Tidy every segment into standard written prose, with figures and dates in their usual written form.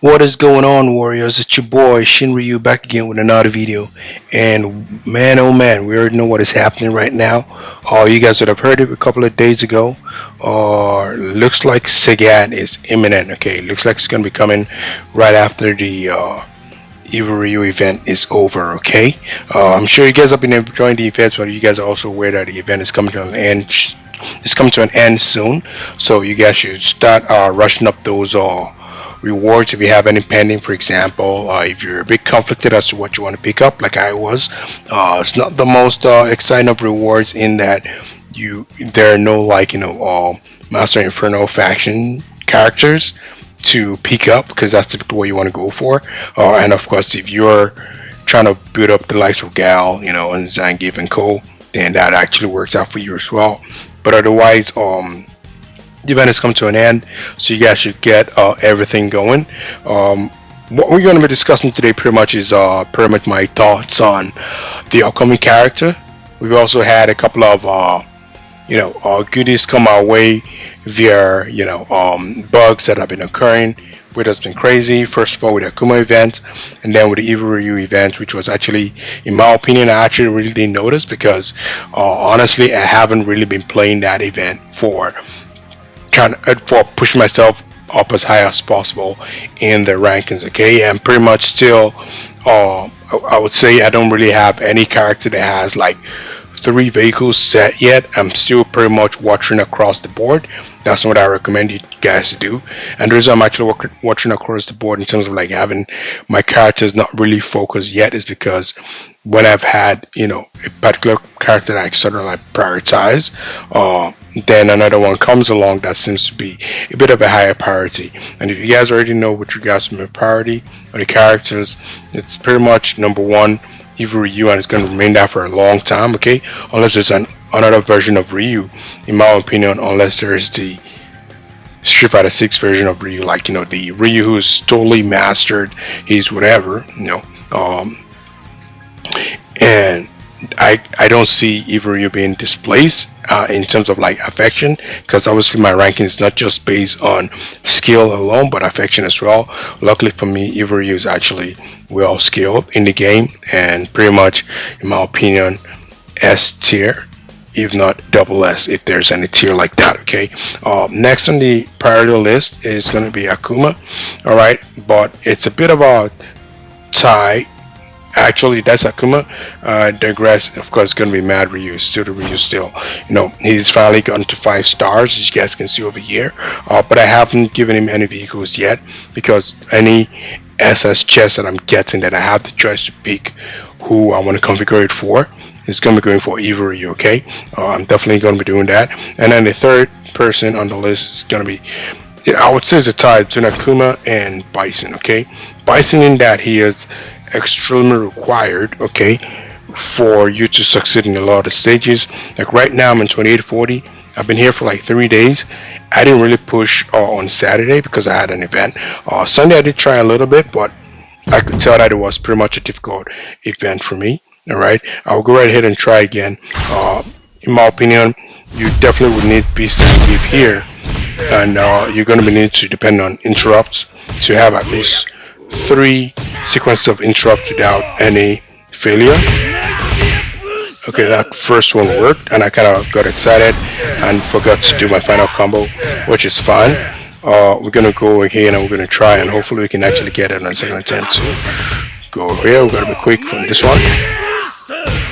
What is going on, warriors? It's your boy Shin Ryu back again with another video. And man, oh man, we already know what is happening right now. You guys would have heard it a couple of days ago. Looks like Sagat is imminent. Okay, looks like it's gonna be coming right after the Evil Ryu event is over. Okay, I'm sure you guys have been enjoying the events, but you guys are also aware that the event is coming to an end. It's coming to an end soon, so you guys should start rushing up those rewards if you have any pending. For example, if you're a bit conflicted as to what you want to pick up, like I was, it's not the most exciting of rewards in that there are no Master Inferno faction characters to pick up, because that's typically what you want to go for. And of course, if you're trying to build up the likes of Gal, and Zangief and Co, then that actually works out for you as well. But otherwise, the event has come to an end, so you guys should get everything going. What we're going to be discussing today pretty much is pretty much my thoughts on the upcoming character. We've also had a couple of goodies come our way via bugs that have been occurring, which has been crazy. First of all, with the Akuma event, and then with the Evil Ryu event, which was actually, in my opinion, I actually really didn't notice because honestly, I haven't really been playing that event for pushing myself up as high as possible in the rankings. Okay, and pretty much still, I would say I don't really have any character that has like 3 vehicles set yet. I'm still pretty much watching across the board. That's what I recommend you guys to do. And the reason I'm actually watching across the board in terms of like having my characters not really focused yet is because when I've had a particular character that I sort of like prioritize, then another one comes along that seems to be a bit of a higher priority. And if you guys already know with regards to my priority on the characters, it's pretty much number 1, Evil Ryu, and it's going to remain that for a long time. Okay, unless there's another version of Ryu, in my opinion, unless there's the Street Fighter 6 version of Ryu, like the Ryu who's totally mastered his whatever, and I don't see Evil Ryu being displaced in terms of like affection, because obviously my ranking is not just based on skill alone but affection as well. Luckily for me, Evil Ryu is actually well skilled in the game, and pretty much, in my opinion, S tier, if not double S, if there's any tier like that. Okay, next on the priority list is going to be Akuma. All right, but it's a bit of a tie. Actually, that's Akuma. Digress, of course, going to be Mad Ryu. Still the Ryu, still. He's finally gotten to 5 stars, as you guys can see over here. But I haven't given him any vehicles yet, because any SS chest that I'm getting that I have the choice to pick who I want to configure it for, is going to be going for Evil Ryu. Okay, I'm definitely going to be doing that. And then the third person on the list is going to be, I would say, it's a tie between Akuma and Bison. Okay, Bison, in that he is extremely required, okay, for you to succeed in a lot of the stages. Like right now, I'm in 2840. I've been here for like 3 days. I didn't really push on Saturday because I had an event. Sunday I did try a little bit, but I could tell that it was pretty much a difficult event for me. All right, I'll go right ahead and try again. In my opinion, you definitely would need Beast and Give here, and you're going to be needing to depend on interrupts to have at least 3 sequences of interrupt without any failure. Okay, that first one worked, and I kind of got excited and forgot to do my final combo, which is fine. We're gonna go here and we're gonna try, and hopefully we can actually get it on the second attempt. To go over here, we're gonna be quick from this one.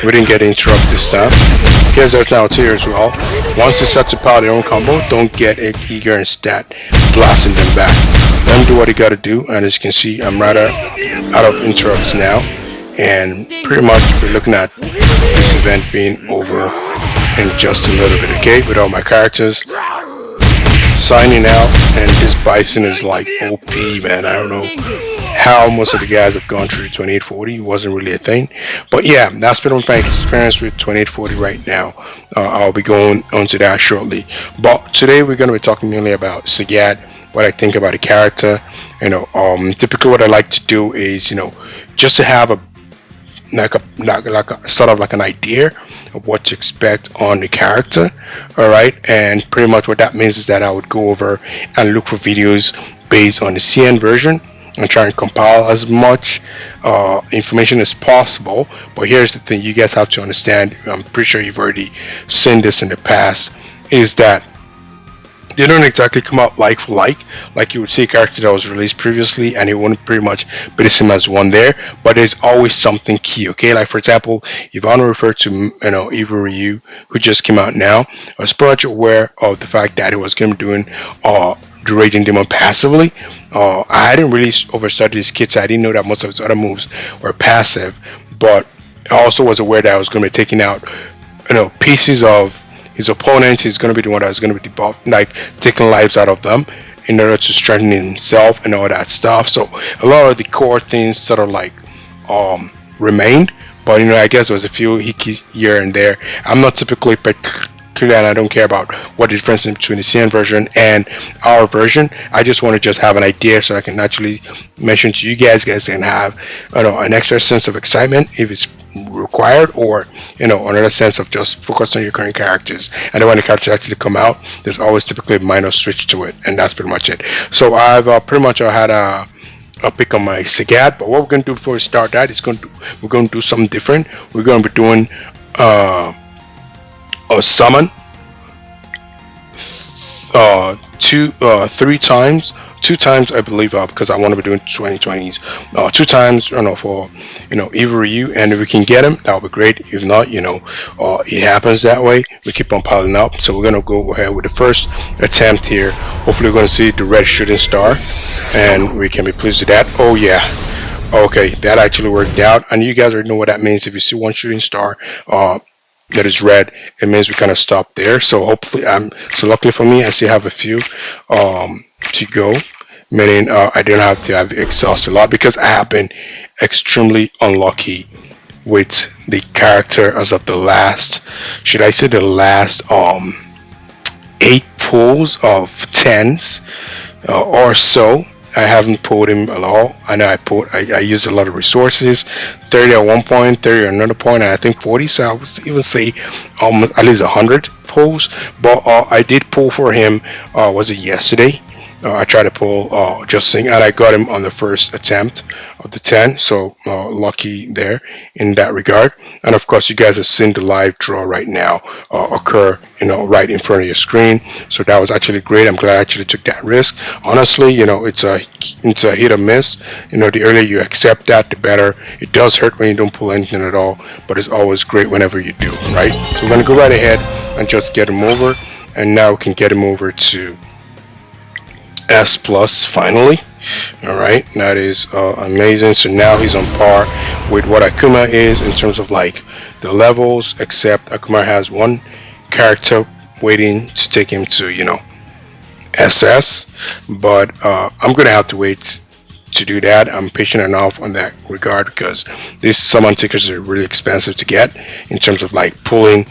We didn't get interrupt this time. Here's our now tier as well. Once they start to power their own combo, don't get eager and stat blasting them back. Let them do what they gotta do, and as you can see, I'm rather out of interrupts now, and pretty much we're looking at this event being over in just a little bit. Okay, with all my characters signing out, and this Bison is like OP, man. I don't know how most of the guys have gone through 2840. It wasn't really a thing, but yeah, that's been my experience with 2840 right now. I'll be going onto that shortly, but today we're going to be talking mainly about Sagat, what I think about the character. Typically what I like to do is just to have a sort of like an idea of what to expect on the character. All right, and pretty much what that means is that I would go over and look for videos based on the CN version and try and compile as much information as possible. But here's the thing: you guys have to understand. I'm pretty sure you've already seen this in the past. Is that they don't exactly come out like for like you would see a character that was released previously and it wouldn't pretty much be the same as one there, but there's always something key. Okay, like for example, if I want to refer to Evil Ryu, who just came out now, I was pretty much aware of the fact that it was going to be doing the Raging Demon passively. I hadn't really overstudied his kits, so I didn't know that most of his other moves were passive, but I also was aware that I was going to be taking out pieces of his opponents. He's going to be the one that's going to be like taking lives out of them in order to strengthen himself and all that stuff. So a lot of the core things sort of like remained, but I guess there was a few hickeys here and there. I'm not typically particular, and I don't care about what the difference is between the CN version and our version. I just want to just have an idea so I can actually mention to you guys can have an extra sense of excitement if it's required, or another sense of just focus on your current characters. And then when the characters actually come out, there's always typically a minor switch to it, and that's pretty much it. So I've pretty much had a pick on my Sagat, but what we're going to do before we start that is we're going to do something different. We're going to be doing a summon two times I believe, because I want to be doing 2020s, two times for Evil Ryu, and if we can get him, that would be great. If not, it happens that way. We keep on piling up. So we're gonna go ahead with the first attempt here. Hopefully we're gonna see the red shooting star, and we can be pleased with that. Oh yeah. Okay, that actually worked out, and you guys already know what that means. If you see one shooting star that is red, it means we kind of stop there. So hopefully, so luckily for me, I still have a few to go, meaning I don't have to have exhaust a lot, because I have been extremely unlucky with the character as of the last, should I say the last 8 pulls of 10s or so. I haven't pulled him at all. I know I used a lot of resources, 30 at one point, 30 at another point, and I think 40, so I would even say almost at least 100 pulls. But I did pull for him, was it yesterday? I tried to pull just sing, and I got him on the first attempt of the 10, so lucky there in that regard. And of course, you guys have seen the live draw right now occur, right in front of your screen. So that was actually great. I'm glad I actually took that risk. Honestly, it's a hit or miss. The earlier you accept that, the better. It does hurt when you don't pull anything at all, but it's always great whenever you do, right? So we're gonna go right ahead and just get him over, and now we can get him over to S plus finally. Alright, that is amazing. So now he's on par with what Akuma is in terms of like the levels, except Akuma has one character waiting to take him to SS, but I'm gonna have to wait to do that. I'm patient enough on that regard, because these summon tickers are really expensive to get in terms of like pulling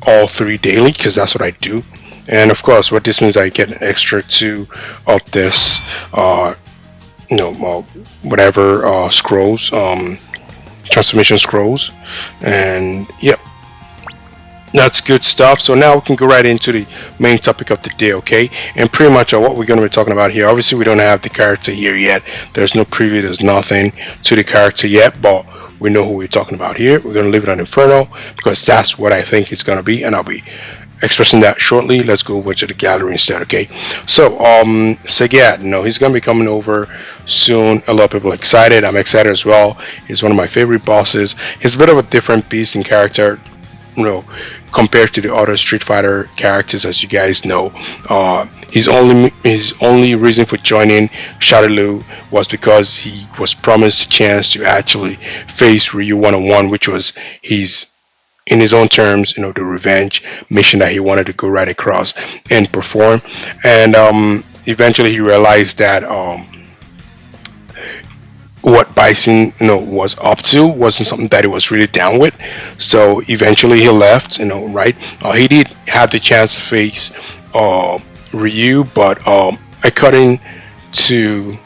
all 3 daily, because that's what I do. And of course, what this means, I get an extra 2 of this, whatever scrolls, transformation scrolls, and yep, that's good stuff. So now we can go right into the main topic of the day, okay? And pretty much what we're going to be talking about here. Obviously, we don't have the character here yet. There's no preview. There's nothing to the character yet, but we know who we're talking about here. We're going to leave it on Inferno, because that's what I think it's going to be, and I'll be expressing that shortly. Let's go over to the gallery instead, okay? So Sagat, he's gonna be coming over soon. A lot of people are excited. I'm excited as well. He's one of my favorite bosses. He's a bit of a different beast in character, compared to the other Street Fighter characters, as you guys know. His only reason for joining Shadaloo was because he was promised a chance to actually face Ryu one-on-one, which was in his own terms, the revenge mission that he wanted to go right across and perform. And eventually he realized that what Bison, was up to wasn't something that he was really down with. So eventually he left, right? He did have the chance to face Ryu, but according to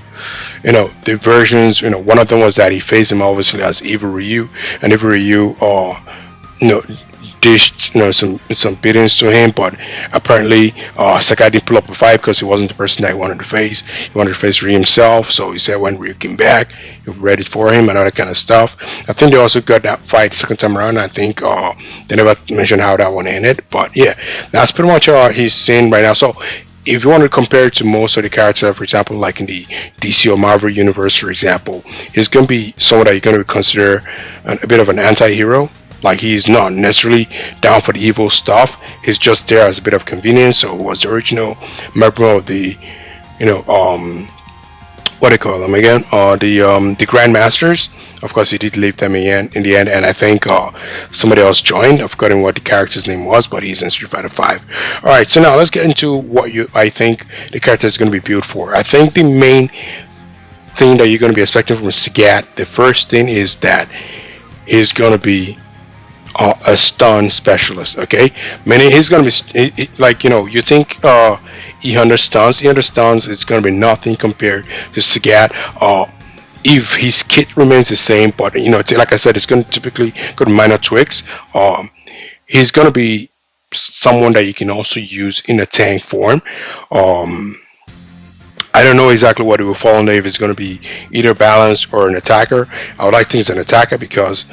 the versions, one of them was that he faced him obviously as Evil Ryu, and Evil Ryu dished some beatings to him, but apparently Sakai didn't pull up a fight because he wasn't the person that he wanted to face. He wanted to face Ryu himself, so he said when Ryu came back, he was ready for him and all that kind of stuff. I think they also got that fight second time around. I think they never mentioned how that one ended, but yeah, that's pretty much he's seen right now. So if you want to compare it to most of the characters, for example, like in the DC or Marvel universe, for example, he's going to be someone that you're going to consider a bit of an anti-hero. Like he's not necessarily down for the evil stuff. He's just there as a bit of convenience. So was the original member of the, you know, what do you call them again? The Grandmasters. Of course, he did leave them in the end, and I think somebody else joined. I've forgotten what the character's name was, but he's in Street Fighter 5. All right, so now let's get into what I think the character is going to be built for. I think the main thing that you're going to be expecting from Sagat, the first thing is that he's going to be a stun specialist. Okay, meaning he's going to be like, you think he understands. He understands it's going to be nothing compared to Sagat. If his kit remains the same, but like I said, it's going to typically go to minor tweaks. He's going to be someone that you can also use in a tank form. I don't know exactly what it will fall under, if it's going to be either balanced or an attacker. I would like things an attacker because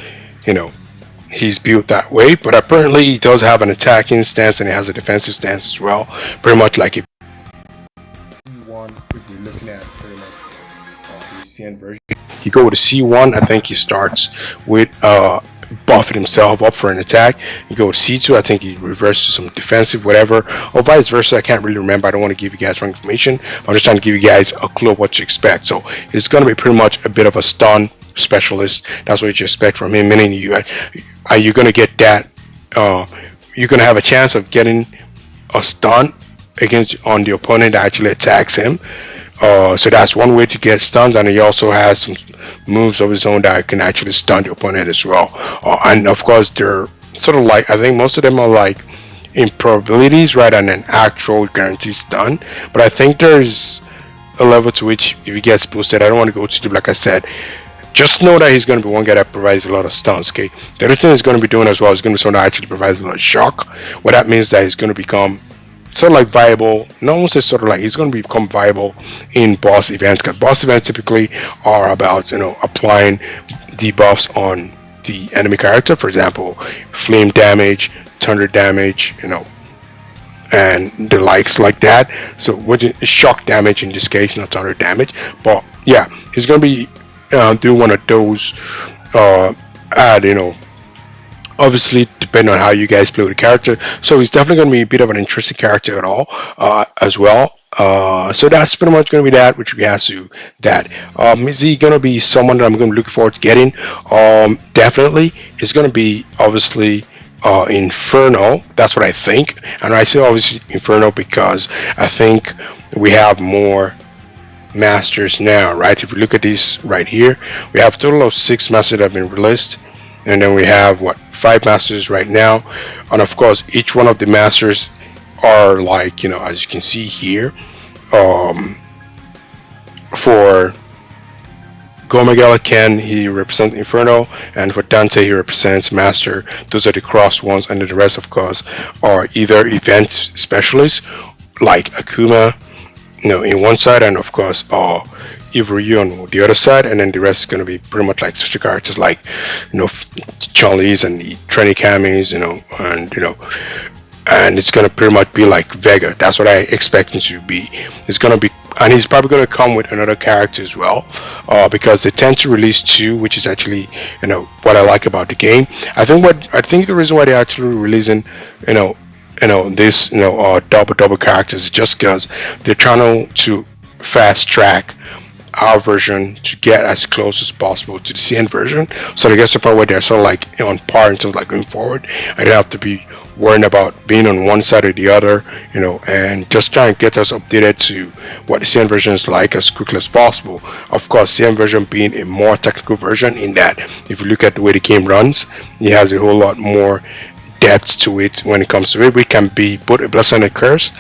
he's built that way, but apparently he does have an attacking stance and he has a defensive stance as well, pretty much like if C1, if you're looking at pretty much the CN version. You go with a C1, I think he starts with buffing himself up for an attack. You go with C2, I think he reverses some defensive, whatever, or vice versa. I can't really remember. I don't want to give you guys wrong information. I'm just trying to give you guys a clue of what to expect. So it's going to be pretty much a bit of a stun specialist. That's what you expect from him, meaning you're going to get that, you're going to have a chance of getting a stun on the opponent that actually attacks him. So that's one way to get stuns, and he also has some moves of his own that can actually stun the opponent as well. And of course, they're sort of like, I think most of them are like improbabilities rather than an actual guaranteed stun. But I think there's a level to which if he gets boosted, I don't want to go too deep, like I said. Just know that he's going to be one guy that provides a lot of stuns, okay? The other thing he's going to be doing as well is going to be someone that actually provides a lot of shock. What that means that he's going to become sort of like viable, no one says sort of like, he's going to become viable in boss events, because boss events typically are about, applying debuffs on the enemy character. For example, flame damage, thunder damage, and the likes like that. So which is shock damage in this case, not thunder damage. But yeah, he's going to be do one of those obviously depending on how you guys play with the character. So he's definitely going to be a bit of an interesting character at all as well. So that's pretty much going to be that with regards to that. Is he going to be someone that I'm going to look forward to getting? Definitely. He's going to be obviously Inferno. That's what I think. And I say obviously Inferno because I think we have more masters now, right? If we look at this right here, we have a total of 6 masters that have been released, and then we have 5 masters right now. And of course, each one of the masters are like, as you can see here, for Gomagala Ken, he represents Inferno, and for Dante, he represents Master. Those are the cross ones, and the rest, of course, are either event specialists like Akuma, in one side, and of course Evil Ryu on the other side, and then the rest is going to be pretty much like such characters like Chun-Li's and the training Kamis, and it's going to pretty much be like Vega. That's what I expect him to be. It's going to be, and he's probably going to come with another character as well, because they tend to release 2, which is actually what I like about the game. I think the reason why they're actually releasing this double characters is just because they're trying to fast track our version to get as close as possible to the CN version, so they get to the point where they're sort of like on par in terms of like going forward. I don't have to be worrying about being on one side or the other, and just try and get us updated to what the CN version is like as quickly as possible. Of course, CN version being a more technical version in that if you look at the way the game runs, it has a whole lot more depth to it when it comes to it. We can be both a blessing and a curse.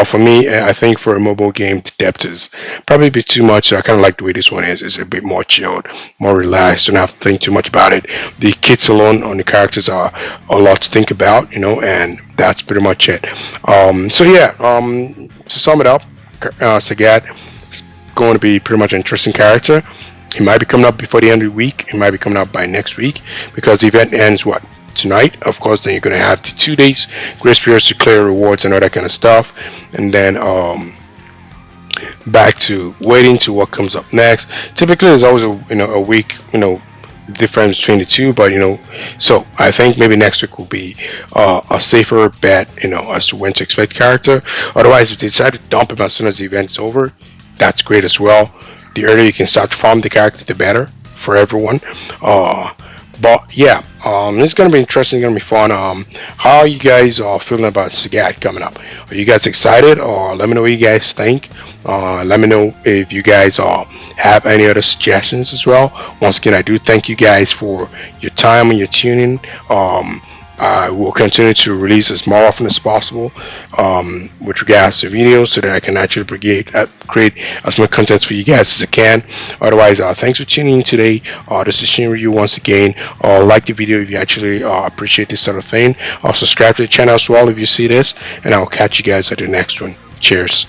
For me, I think for a mobile game, the depth is probably a bit too much. I kind of like the way this one is. It's a bit more chilled, more relaxed. Don't have to think too much about it. The kits alone on the characters are a lot to think about, and that's pretty much it. So yeah, to sum it up, Sagat is going to be pretty much an interesting character. He might be coming up before the end of the week. He might be coming up by next week because the event ends what, tonight. Of course, then you're going to have the 2 days grace periods to clear rewards and all that kind of stuff, and then back to waiting to what comes up next. Typically, there's always a week difference between the two, but so I think maybe next week will be a safer bet as to when to expect character. Otherwise, if they decide to dump him as soon as the event's over, that's great as well. The earlier you can start to farm the character, the better for everyone. But yeah, it's gonna be interesting. It's gonna be fun. How are you guys feeling about Sagat coming up? Are you guys excited? Or let me know what you guys think. Let me know if you guys have any other suggestions as well. Once again, I do thank you guys for your time and your tuning. I will continue to release as more often as possible with regards to videos so that I can actually create as much content for you guys as I can. Otherwise, thanks for tuning in today. This is Ryu once again. Like the video if you actually appreciate this sort of thing. Subscribe to the channel as well if you see this, and I'll catch you guys at the next one. Cheers.